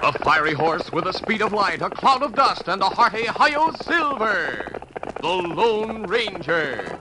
A fiery horse with the speed of light, a cloud of dust, and a hearty hi-yo silver. The Lone Ranger.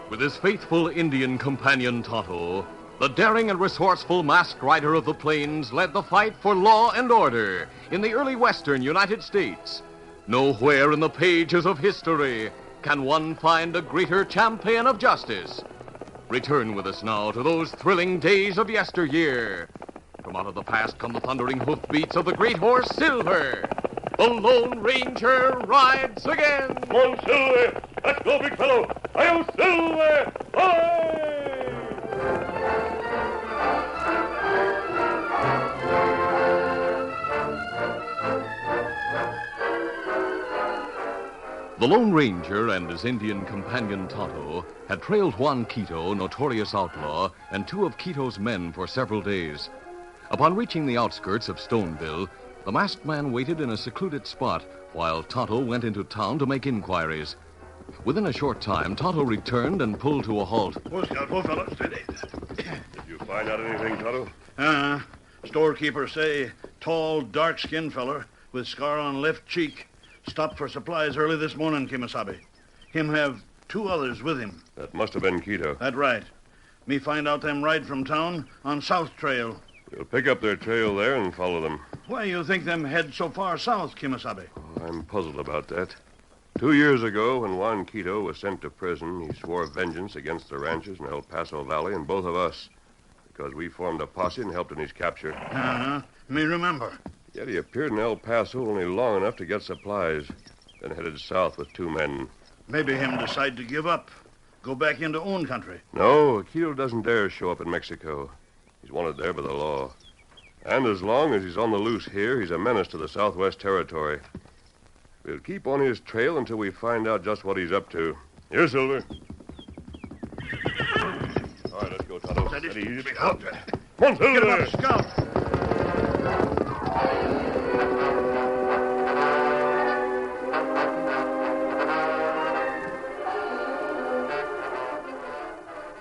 With his faithful Indian companion Tonto, the daring and resourceful masked rider of the plains led the fight for law and order in the early western United States. Nowhere in the pages of history can one find a greater champion of justice. Return with us now to those thrilling days of yesteryear. From out of the past come the thundering hoofbeats of the great horse Silver. The Lone Ranger rides again. Come on, Silver. Let's go, big fellow. Hi-yo, Silver. Hi! The Lone Ranger and his Indian companion Tonto had trailed Juan Quito, notorious outlaw, and two of Quito's men for several days. Upon reaching the outskirts of Stoneville, the masked man waited in a secluded spot while Tonto went into town to make inquiries. Within a short time, Tonto returned and pulled to a halt. Whoa, Scout, whoa, fella, steady. Did you find out anything, Tonto? Storekeeper say tall, dark-skinned feller with scar on left cheek. Stopped for supplies early this morning, Kimasabi. Him have two others with him. That must have been Quito. That right. Me find out them ride from town on South Trail. We'll pick up their trail there and follow them. Why you think them head so far south, Kimasabi? Oh, I'm puzzled about that. 2 years ago, when Juan Quito was sent to prison, he swore vengeance against the ranchers in El Paso Valley and both of us, because we formed a posse and helped in his capture. Me remember. Yet he appeared in El Paso only long enough to get supplies, then headed south with 2 men. Maybe him decide to give up. Go back into own country. No, Quito doesn't dare show up in Mexico. He's wanted there by the law. And as long as he's on the loose here, he's a menace to the Southwest Territory. We'll keep on his trail until we find out just what he's up to. Here, Silver. All right, let's go, Tonto. Steady, easy. big help. Come on, Silver. Get him up, Scout.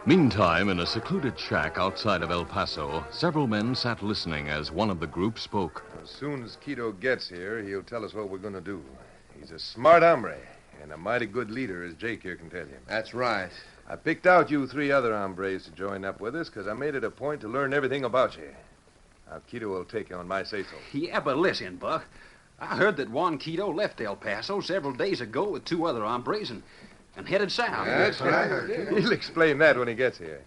Meantime, in a secluded shack outside of El Paso, several men sat listening as one of the group spoke. As soon as Quito gets here, he'll tell us what we're going to do. He's a smart hombre and a mighty good leader, as Jake here can tell you. That's right. I picked out you 3 other hombres to join up with us because I made it a point to learn everything about you. Now, Quito will take you on my say-so. Yeah, but listen, Buck. I heard that Juan Quito left El Paso several days ago with 2 other hombres and headed south. That's right. He'll explain that when he gets here.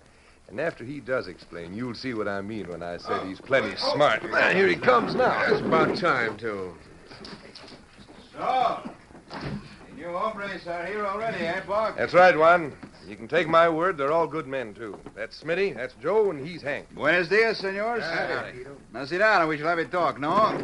And after he does explain, you'll see what I mean when I said he's plenty smart. Here he comes now. It's about time, too. So, the new hombres are here already, eh, Buck? That's right, Juan. You can take my word, they're all good men, too. That's Smitty, that's Joe, and he's Hank. Buenos dias, senors. Now sit down and we shall have a talk, no?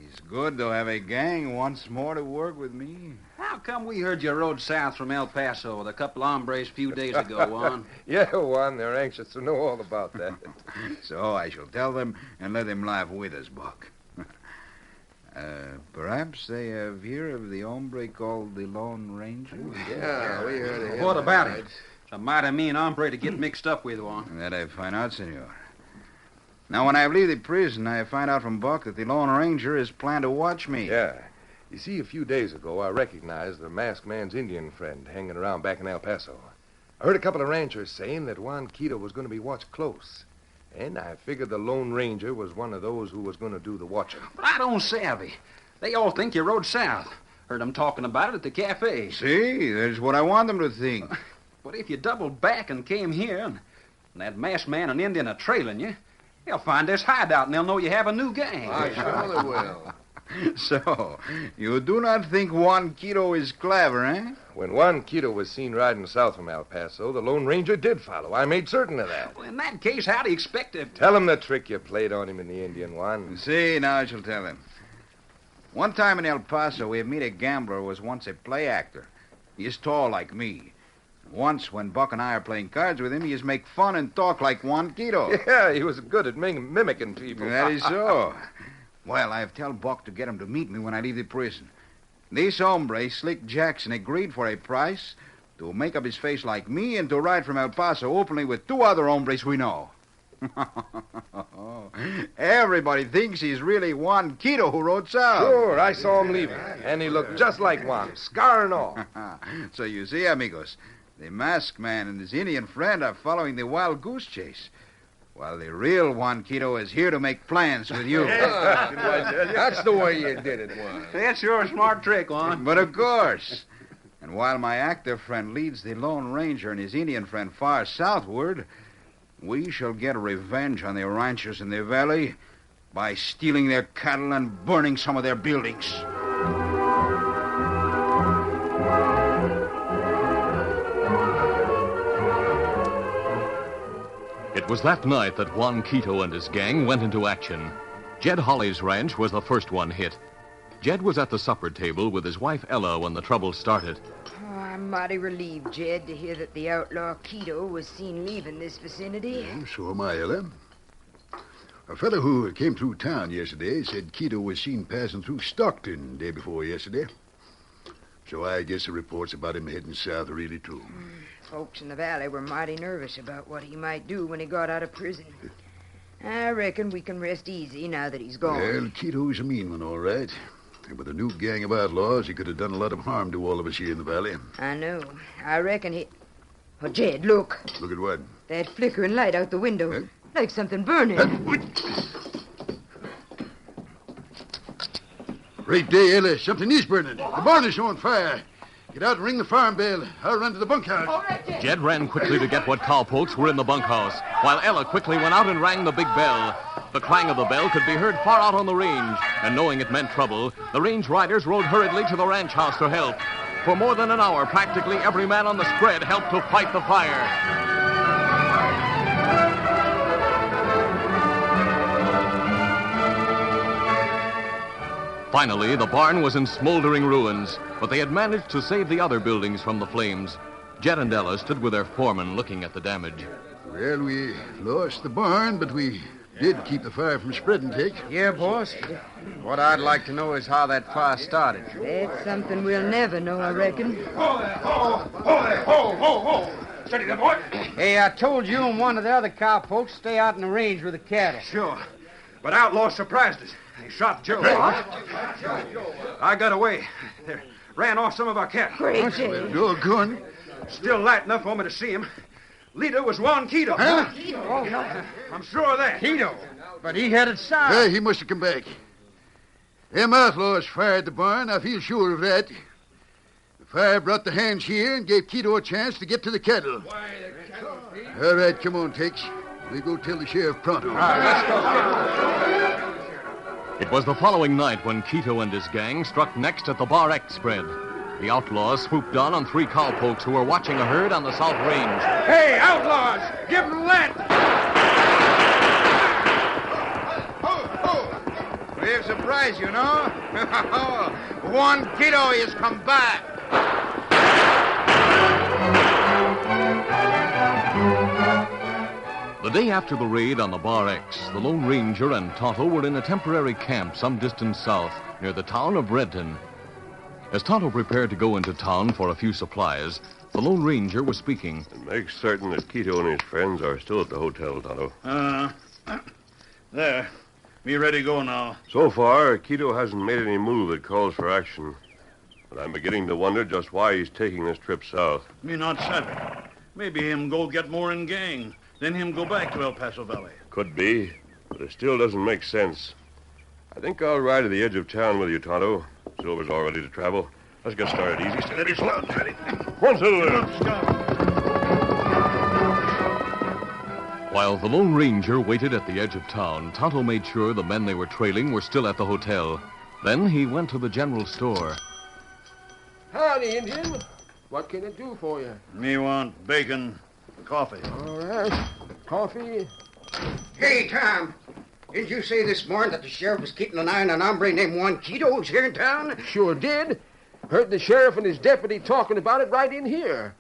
He's It's good to have a gang once more to work with me. How come we heard you rode south from El Paso with a couple hombres a few days ago, Juan? Yeah, Juan, they're anxious to know all about that. So I shall tell them and let them laugh with us, Buck. Perhaps they have heard of the hombre called the Lone Ranger? Yeah, we heard of him. What about him? It's a mighty mean hombre to get mixed up with, Juan. That I find out, senor. Now, when I leave the prison, I find out from Buck that the Lone Ranger has planned to watch me. Yeah. You see, a few days ago, I recognized the masked man's Indian friend hanging around back in El Paso. I heard a couple of ranchers saying that Juan Quito was going to be watched close. And I figured the Lone Ranger was one of those who was going to do the watching. But I don't savvy. They all think you rode south. Heard them talking about it at the cafe. See, that's what I want them to think. But if you doubled back and came here, and that masked man and Indian are trailing you, they'll find this hideout and they'll know you have a new gang. I sure they will. So, you do not think Juan Quito is clever, eh? When Juan Quito was seen riding south from El Paso, the Lone Ranger did follow. I made certain of that. Well, in that case, how do you expect it? Tell him the trick you played on him in the Indian, Juan. See, now I shall tell him. One time in El Paso, we met a gambler who was once a play actor. He is tall like me. Once, when Buck and I are playing cards with him, he is make fun and talk like Juan Quito. Yeah, he was good at mimicking people. That is so. Well, I have tell Buck to get him to meet me when I leave the prison. This hombre, Slick Jackson, agreed for a price to make up his face like me and to ride from El Paso openly with two other hombres we know. Everybody thinks he's really Juan Quito who rode south. Sure, I saw him leaving, and he looked just like Juan, scar and all. So you see, amigos, the masked man and his Indian friend are following the wild goose chase, while the real Juan Quito is here to make plans with you. That's the way you did it, Juan. That's your smart trick, Juan. But of course. And while my active friend leads the Lone Ranger and his Indian friend far southward, we shall get revenge on the ranchers in the valley by stealing their cattle and burning some of their buildings. It was that night that Juan Quito and his gang went into action. Jed Holly's ranch was the first one hit. Jed was at the supper table with his wife Ella when the trouble started. Oh, I'm mighty relieved, Jed, to hear that the outlaw Quito was seen leaving this vicinity. Well, so am I, Ella. A fellow who came through town yesterday said Quito was seen passing through Stockton day before yesterday. So I guess the reports about him heading south are really true. Folks in the valley were mighty nervous about what he might do when he got out of prison. I reckon we can rest easy now that he's gone. Well, Quito's a mean one, all right. And with a new gang of outlaws, he could have done a lot of harm to all of us here in the valley. I know. I reckon he... Oh, Jed, look. Look at what? That flickering light out the window. Huh? Like something burning. Great day, Ella. Something is burning. The barn is on fire. Get out and ring the farm bell. I'll run to the bunkhouse. Jed ran quickly to get what cowpokes were in the bunkhouse, while Ella quickly went out and rang the big bell. The clang of the bell could be heard far out on the range, and knowing it meant trouble, the range riders rode hurriedly to the ranch house to help. For more than an hour, practically every man on the spread helped to fight the fire. Finally, the barn was in smoldering ruins, but they had managed to save the other buildings from the flames. Jed and Ella stood with their foreman looking at the damage. Well, we lost the barn, but we did keep the fire from spreading, Dick. Yeah, boss. What I'd like to know is how that fire started. That's something we'll never know, I reckon. Steady there, boy. Hey, I told you and one of the other cowpokes to stay out in the range with the cattle. Sure. But outlaws surprised us. They shot Joe. I got away. They ran off some of our cattle. Great, Jed. Doggone. Still light enough for me to see him. Leader was Juan Quito. Huh? Oh, no. I'm sure of that. Quito. But he headed south. Yeah, he must have come back. Them outlaws fired the barn. I feel sure of that. The fire brought the hands here and gave Quito a chance to get to the cattle. All right, come on, Tex. We go tell the sheriff pronto. It was the following night when Quito and his gang struck next at the Bar X spread. The outlaws swooped down on 3 cowpokes who were watching a herd on the south range. Hey, outlaws! Give them Lent! Big surprise, you know. Juan Quito has come back. The day after the raid on the Bar X, the Lone Ranger and Tonto were in a temporary camp some distance south near the town of Redton. As Tonto prepared to go into town for a few supplies, the Lone Ranger was speaking. And make certain that Quito and his friends are still at the hotel, Tonto. There. Me ready to go now. So far, Quito hasn't made any move that calls for action. But I'm beginning to wonder just why he's taking this trip south. Me not savvy. Maybe him go get more in gang. Then him go back to El Paso Valley. Could be, but it still doesn't make sense. I think I'll ride to the edge of town with you, Tonto. Silver's all ready to travel. Let's get started easy. Steady, Scout, steady. One, Silver. Come up, Scout. While the Lone Ranger waited at the edge of town, Tonto made sure the men they were trailing were still at the hotel. Then he went to the general store. Howdy, Indian. What can I do for you? Me want bacon, coffee. All right. Coffee. Hey, Tom. Didn't you say this morning that the sheriff was keeping an eye on an hombre named Juan Quito who's here in town? Sure did. Heard the sheriff and his deputy talking about it right in here.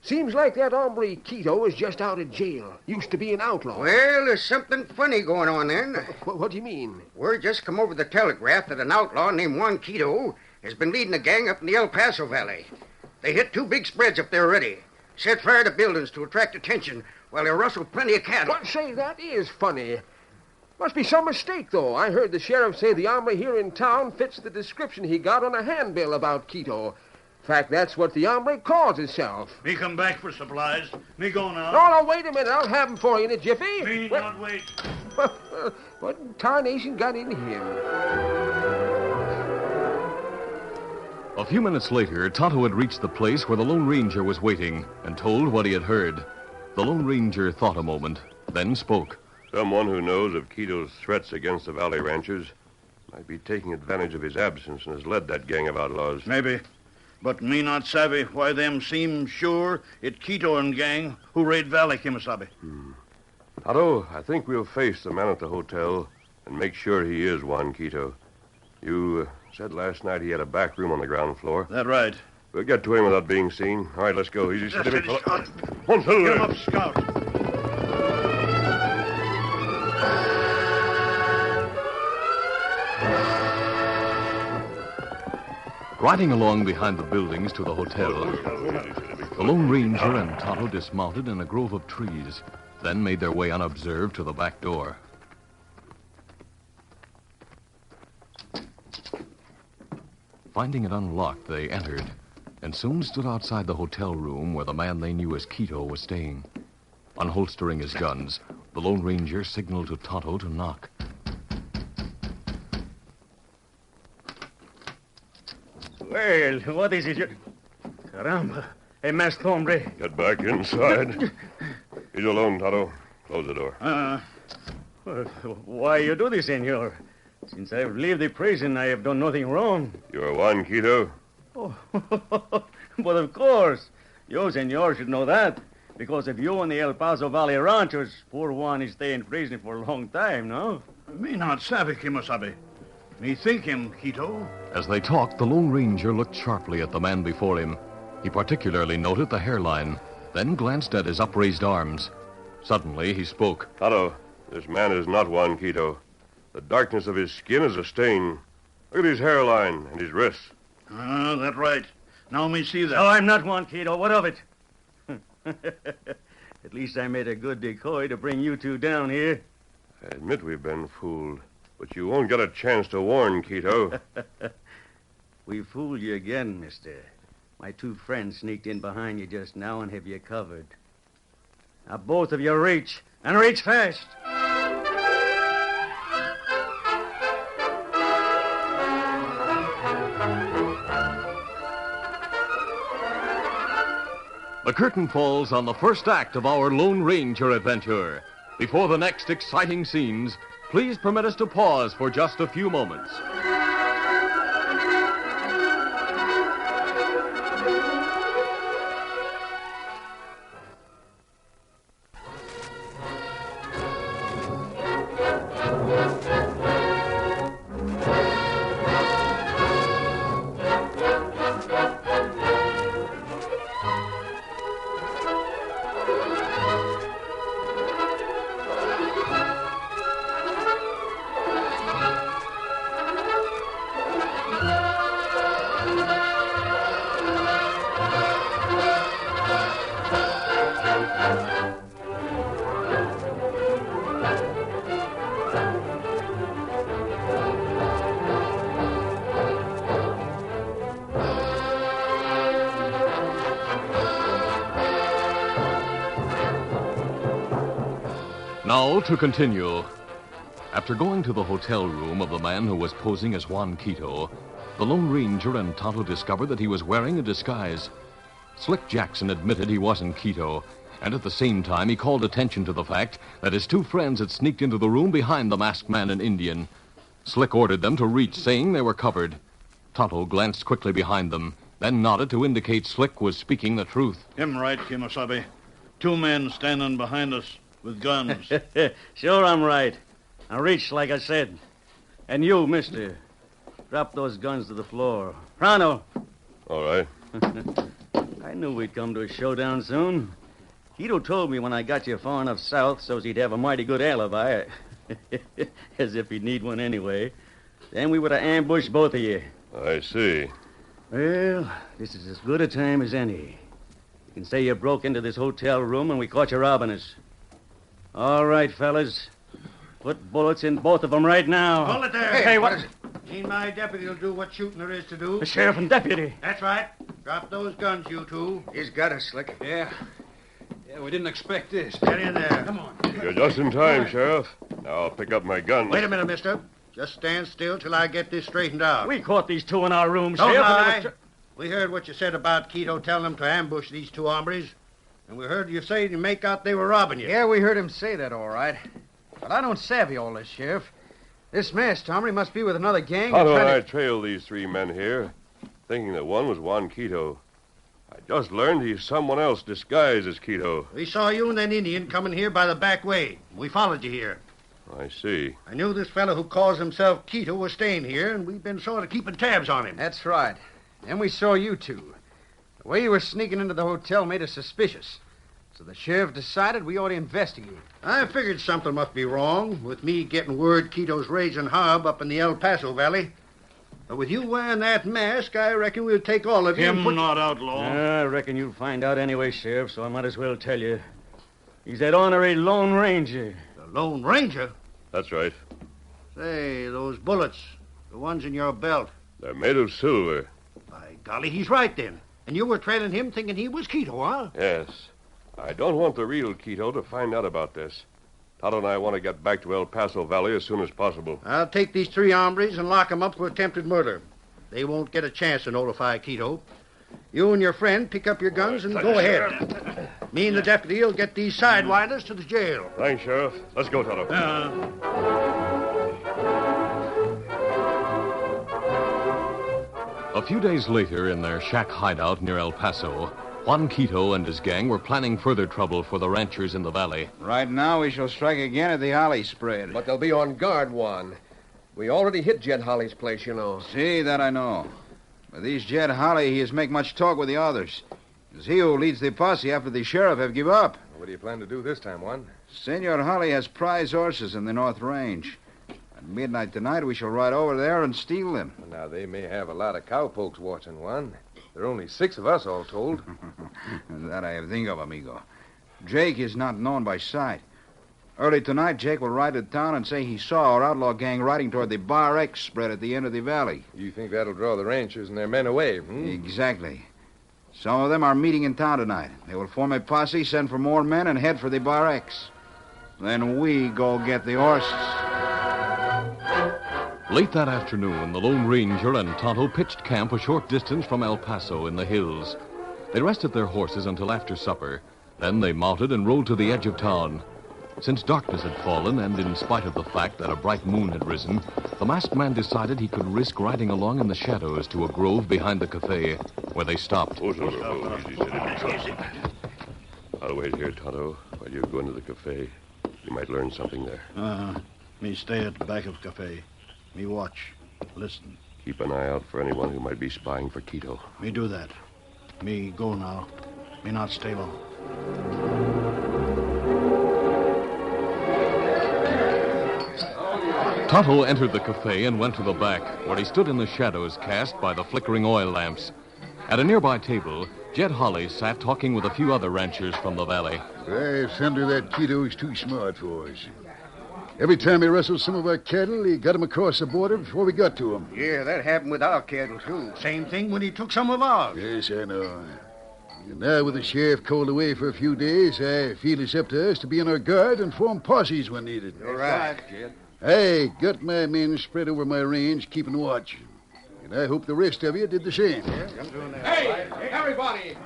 Seems like that hombre Quito is just out of jail. Used to be an outlaw. Well, there's something funny going on then. What do you mean? Word just come over the telegraph that an outlaw named Juan Quito has been leading a gang up in the El Paso Valley. They hit 2 big spreads up there already. Set fire to buildings to attract attention while they rustled plenty of cattle. What, say, that is funny. Must be some mistake, though. I heard the sheriff say the hombre here in town fits the description he got on a handbill about Quito. In fact, that's what the hombre calls himself. Me come back for supplies. Me go now. No, wait a minute. I'll have them for you in a jiffy. Me not wait. What in tarnation got in him? A few minutes later, Tonto had reached the place where the Lone Ranger was waiting and told what he had heard. The Lone Ranger thought a moment, then spoke. Someone who knows of Quito's threats against the valley ranchers might be taking advantage of his absence and has led that gang of outlaws. Maybe. But me not savvy why them seem sure it Quito and gang who raid Valley, Kimasabi. Tonto, I think we'll face the man at the hotel and make sure he is Juan Quito. You said last night he had a back room on the ground floor. That right. We'll get to him without being seen. All right, let's go. Easy, steady, big fella. Scout. One, two, Get him up, Scout. Riding along behind the buildings to the hotel, the Lone Ranger and Tonto dismounted in a grove of trees, then made their way unobserved to the back door. Finding it unlocked, they entered, and soon stood outside the hotel room where the man they knew as Quito was staying. Unholstering his guns, the Lone Ranger signaled to Tonto to knock. Well, what is it? Caramba. Hey, Master Hombre. Get back inside. He's alone, Tonto. Close the door. Why you do this, senor? Since I've left the prison, I have done nothing wrong. You're Juan Quito? Oh, but of course. You, senor, should know that. Because if you and the El Paso Valley ranchers, poor Juan is staying in prison for a long time, no? Me not savvy, Kimasabi. Me think him, Quito. As they talked, the Lone Ranger looked sharply at the man before him. He particularly noted the hairline, then glanced at his upraised arms. Suddenly, he spoke. Tonto, this man is not Juan Quito. The darkness of his skin is a stain. Look at his hairline and his wrists. That's right. Now me see that. Oh, I'm not Juan Quito. What of it? At least I made a good decoy to bring you two down here. I admit we've been fooled, but you won't get a chance to warn Quito. We fooled you again, mister. My 2 friends sneaked in behind you just now and have you covered. Now both of you reach, and reach fast. The curtain falls on the first act of our Lone Ranger adventure. Before the next exciting scenes, please permit us to pause for just a few moments. Now to continue. After going to the hotel room of the man who was posing as Juan Quito, the Lone Ranger and Tonto discovered that he was wearing a disguise. Slick Jackson admitted he wasn't Quito, and at the same time he called attention to the fact that his two friends had sneaked into the room behind the masked man and Indian. Slick ordered them to reach, saying they were covered. Tonto glanced quickly behind them, then nodded to indicate Slick was speaking the truth. Him right, Kemosabe. 2 men standing behind us with guns. Sure, I'm right. I reached like I said. And you, mister, drop those guns to the floor. Pronto. All right. I knew we'd come to a showdown soon. Quito told me when I got you far enough south so's he'd have a mighty good alibi. As if he'd need one anyway. Then we would have ambushed both of you. I see. Well, this is as good a time as any. You can say you broke into this hotel room and we caught you robbing us. All right, fellas. Put bullets in both of them right now. Hold it there. Hey, what is it? Me and my deputy will do what shooting there is to do. The sheriff and deputy. That's right. Drop those guns, you two. He's got us, Slick. Yeah, we didn't expect this. Get in there. Come on. You're just in time, Sheriff. Now I'll pick up my gun. Wait a minute, mister. Just stand still till I get this straightened out. We caught these 2 in our room, Don't Sheriff. lie. We heard what you said about Quito telling them to ambush these 2 hombres. And we heard you say to make out they were robbing you. Yeah, we heard him say that, all right. But I don't savvy all this, Sheriff. This masked hombre must be with another gang. How do I trail these 3 men here, thinking that one was Juan Quito? I just learned he's someone else disguised as Quito. We saw you and that Indian coming here by the back way. We followed you here. I see. I knew this fellow who calls himself Quito was staying here, and we've been sort of keeping tabs on him. That's right. And we saw you 2. The way you were sneaking into the hotel made us suspicious. So the sheriff decided we ought to investigate. I figured something must be wrong with me getting word Quito's raising hob up in the El Paso Valley. But with you wearing that mask, I reckon we'll take all of you Him and put... not outlaw. I reckon you'll find out anyway, Sheriff, so I might as well tell you. He's that ornery Lone Ranger. The Lone Ranger? That's right. Say, those bullets, the ones in your belt. They're made of silver. By golly, he's right then. And you were trailing him thinking he was Quito, huh? Yes. I don't want the real Quito to find out about this. Tonto and I want to get back to El Paso Valley as soon as possible. I'll take these 3 hombres and lock them up for attempted murder. They won't get a chance to notify Quito. You and your friend pick up your guns and go ahead. Me and the deputy will get these sidewinders to the jail. Thanks, Sheriff. Let's go, Tonto. A few days later, in their shack hideout near El Paso, Juan Quito and his gang were planning further trouble for the ranchers in the valley. Right now, we shall strike again at the Holly spread. But they'll be on guard, Juan. We already hit Jed Holly's place, you know. See, that I know. But these Jed Holly, he has make much talk with the others. It's he who leads the posse after the sheriff have give up. What do you plan to do this time, Juan? Senor Holly has prize horses in the North Range. At midnight tonight, we shall ride over there and steal them. Now, they may have a lot of cowpokes watching, Juan. There are only 6 of us, all told. That I have think of, amigo. Jake is not known by sight. Early tonight, Jake will ride to town and say he saw our outlaw gang riding toward the Bar X spread at the end of the valley. You think that'll draw the ranchers and their men away, hmm? Exactly. Some of them are meeting in town tonight. They will form a posse, send for more men, and head for the Bar X. Then we go get the horses. Late that afternoon, the Lone Ranger and Tonto pitched camp a short distance from El Paso in the hills. They rested their horses until after supper. Then they mounted and rode to the edge of town. Since darkness had fallen, and in spite of the fact that a bright moon had risen, the masked man decided he could risk riding along in the shadows to a grove behind the cafe, where they stopped. I'll wait here, Tonto, while you go into the cafe. You might learn something there. Me stay at the back of the cafe. Me watch. Listen. Keep an eye out for anyone who might be spying for Quito. Me do that. Me go now. Me not stay long. Tonto entered the cafe and went to the back, where he stood in the shadows cast by the flickering oil lamps. At a nearby table, Jed Holly sat talking with a few other ranchers from the valley. I thunder that Quito is too smart for us. Every time he rustled some of our cattle, he got them across the border before we got to them. Yeah, that happened with our cattle, too. Same thing when he took some of ours. Yes, I know. And now, with the sheriff called away for a few days, I feel it's up to us to be on our guard and form posses when needed. You're right, kid. I got my men spread over my range, keeping watch. And I hope the rest of you did the same. Hey, everybody!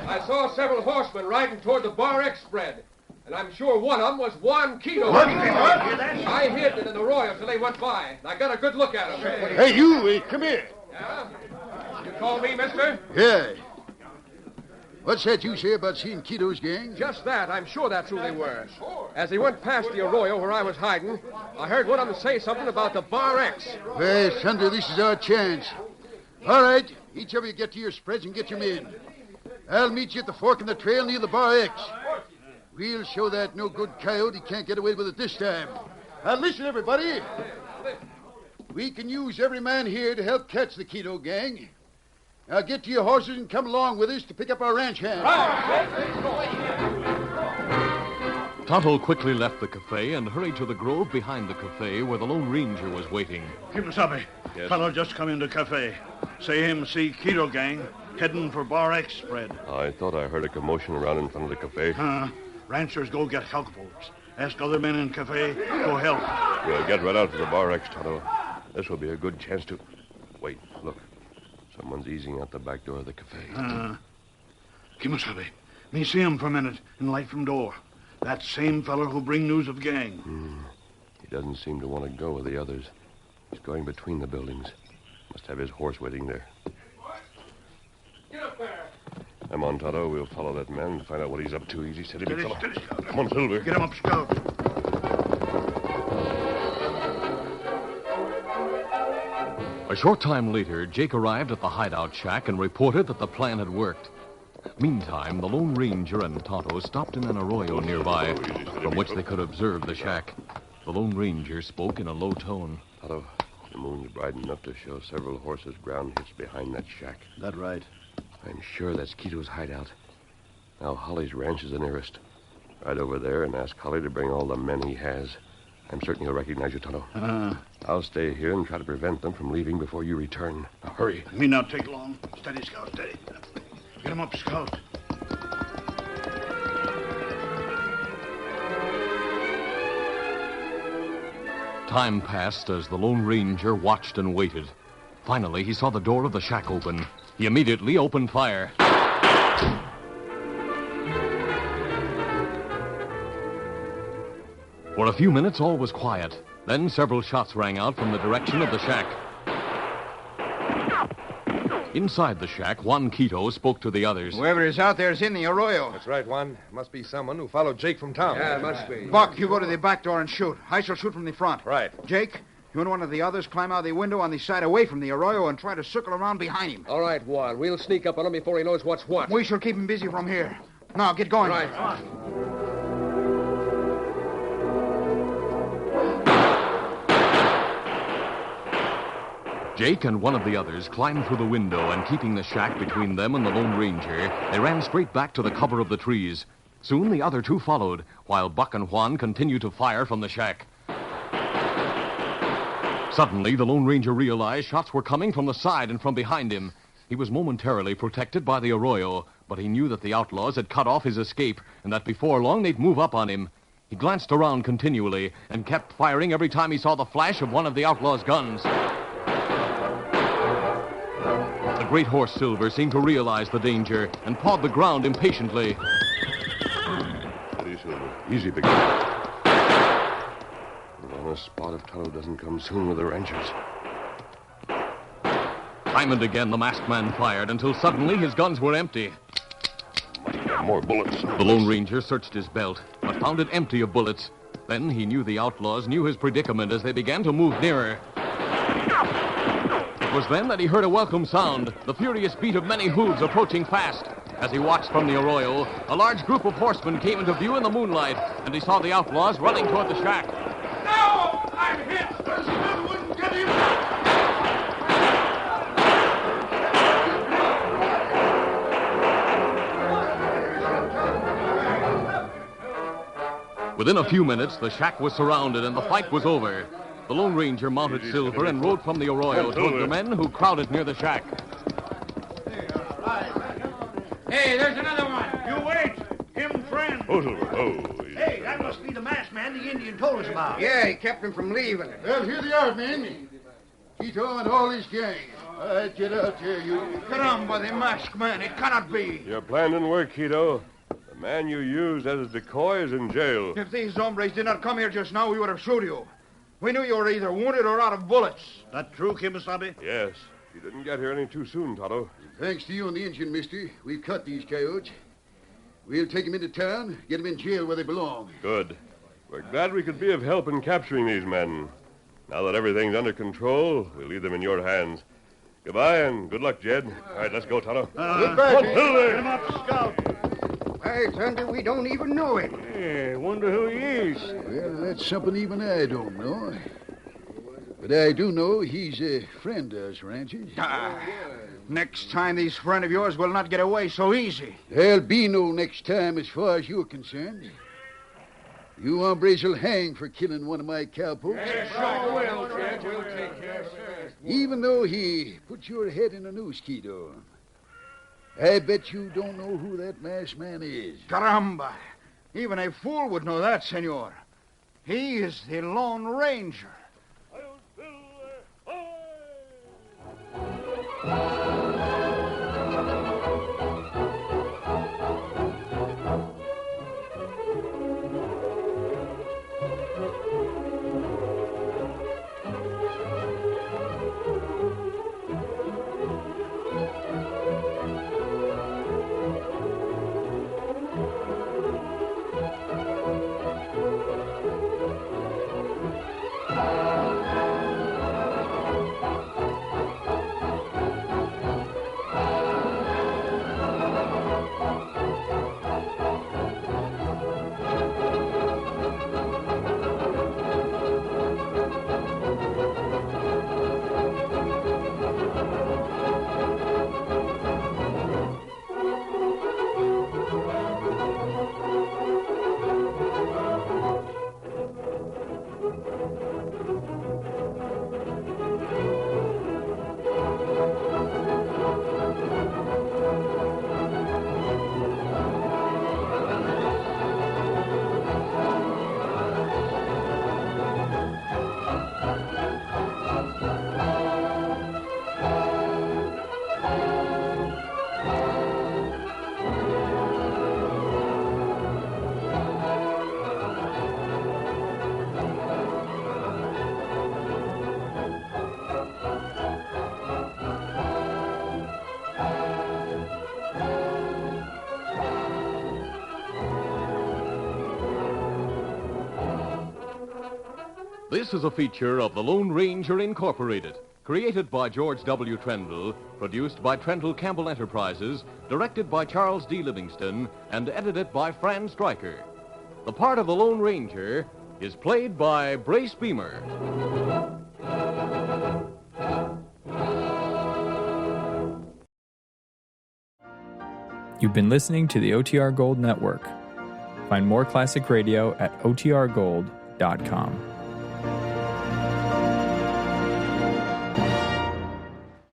I saw several horsemen riding toward the Bar X spread. And I'm sure one of them was Juan Quito. I hid in the arroyo till they went by. I got a good look at him. Hey, you, come here. Yeah? You call me, mister? Yeah. What's that you say about seeing Quito's gang? Just that. I'm sure that's who they were. As they went past the arroyo where I was hiding, I heard one of them say something about the Bar X. Well, Thunder, this is our chance. All right, each of you get to your spreads and get your men. I'll meet you at the fork in the trail near the Bar X. We'll show that no-good coyote he can't get away with it this time. Now, listen, everybody. We can use every man here to help catch the Quito gang. Now, get to your horses and come along with us to pick up our ranch hands. Tonto quickly left the cafe and hurried to the grove behind the cafe where the Lone Ranger was waiting. Kimasabi, Yes? fellow just come into cafe. Say him see Quito gang heading for Bar X spread. I thought I heard a commotion around in front of the cafe. Ranchers go get help folks. Ask other men in cafe, go help. We'll get right out for the Bar X, Tonto. This will be a good chance to... Wait, look. Someone's easing out the back door of the cafe. Kimasabi, me see him for a minute in light from door. That same feller who bring news of gang. He doesn't seem to want to go with the others. He's going between the buildings. Must have his horse waiting there. Get up there. Come on, Tonto. We'll follow that man and find out what he's up to. Easy, steady, big Steady, fellow. steady, Scout. Come on, Silver. Get him up, Scout. A short time later, Jake arrived at the hideout shack and reported that the plan had worked. Meantime, the Lone Ranger and Tonto stopped in an arroyo nearby, from which they could observe the shack. The Lone Ranger spoke in a low tone. Tonto, the moon's bright enough to show several horses' ground hitched behind that shack. That right. I'm sure that's Quito's hideout. Now, Holly's ranch is the nearest. Ride over there and ask Holly to bring all the men he has. I'm certain he'll recognize you, Tonto. I'll stay here and try to prevent them from leaving before you return. Now, hurry. Me not take long. Steady, Scout, steady. Get him up, Scout. Time passed as the Lone Ranger watched and waited. Finally, he saw the door of the shack open. He immediately opened fire. For a few minutes, all was quiet. Then several shots rang out from the direction of the shack. Inside the shack, Juan Quito spoke to the others. Whoever is out there is in the arroyo. That's right, Juan. Must be someone who followed Jake from town. Yeah, it must be. Buck, you go to the back door and shoot. I shall shoot from the front. Right. Jake, you and one of the others climb out the window on the side away from the arroyo and try to circle around behind him. All right, Juan. We'll sneak up on him before he knows what's what. We shall keep him busy from here. Now, get going. Right. Jake and one of the others climbed through the window, and keeping the shack between them and the Lone Ranger, they ran straight back to the cover of the trees. Soon the other two followed, while Buck and Juan continued to fire from the shack. Suddenly, the Lone Ranger realized shots were coming from the side and from behind him. He was momentarily protected by the arroyo, but he knew that the outlaws had cut off his escape and that before long they'd move up on him. He glanced around continually and kept firing every time he saw the flash of one of the outlaws' guns. The great horse Silver seemed to realize the danger and pawed the ground impatiently. Steady, Silver. Easy, big fellow. We're on a spot if Tonto doesn't come soon with the ranchers. Time and again, the masked man fired until suddenly his guns were empty. Must have more bullets. The Lone Ranger searched his belt, but found it empty of bullets. Then he knew the outlaws knew his predicament as they began to move nearer. It was then that he heard a welcome sound, the furious beat of many hooves approaching fast. As he watched from the arroyo, a large group of horsemen came into view in the moonlight, and he saw the outlaws running toward the shack. No! I'm hit! This man wouldn't get him! Within a few minutes, the shack was surrounded and the fight was over. The Lone Ranger mounted Silver and rode from the arroyo toward the men who crowded near the shack. Hey, there's another one. You wait. Him friend. Oh, Silver. Oh, easy. Hey, that must be the masked man the Indian told us about. Yeah, he kept him from leaving. Well, here they are, men. Quito and all his gang. All right, get out there, you. Caramba, the masked man. It cannot be. Your plan didn't work, Quito. The man you used as a decoy is in jail. If these hombres did not come here just now, we would have shot you. We knew you were either wounded or out of bullets. That true, Kimasabi? Yes. You didn't get here any too soon, Tonto. Thanks to you and the engine, mister. We've caught these coyotes. We'll take them into town, get them in jail where they belong. Good. We're glad we could be of help in capturing these men. Now that everything's under control, we'll leave them in your hands. Goodbye and good luck, Jed. All right, let's go, Tonto. Goodbye, Get him up, Scout. By thunder, we don't even know him. Yeah, wonder who he is. Well, that's something even I don't know. But I do know he's a friend of us, ranchers. Next time, these friend of yours will not get away so easy. There'll be no next time as far as you're concerned. You hombres will hang for killing one of my cowpokes. Sure will, Jed. We'll take care of it. Even though he put your head in a noose, Quito. I bet you don't know who that masked man is. Caramba. Even a fool would know that, senor. He is the Lone Ranger. This is a feature of the Lone Ranger Incorporated, created by George W. Trendle, produced by Trendle Campbell Enterprises, directed by Charles D. Livingston, and edited by Fran Stryker. The part of the Lone Ranger is played by Brace Beamer. You've been listening to the OTR Gold Network. Find more classic radio at otrgold.com.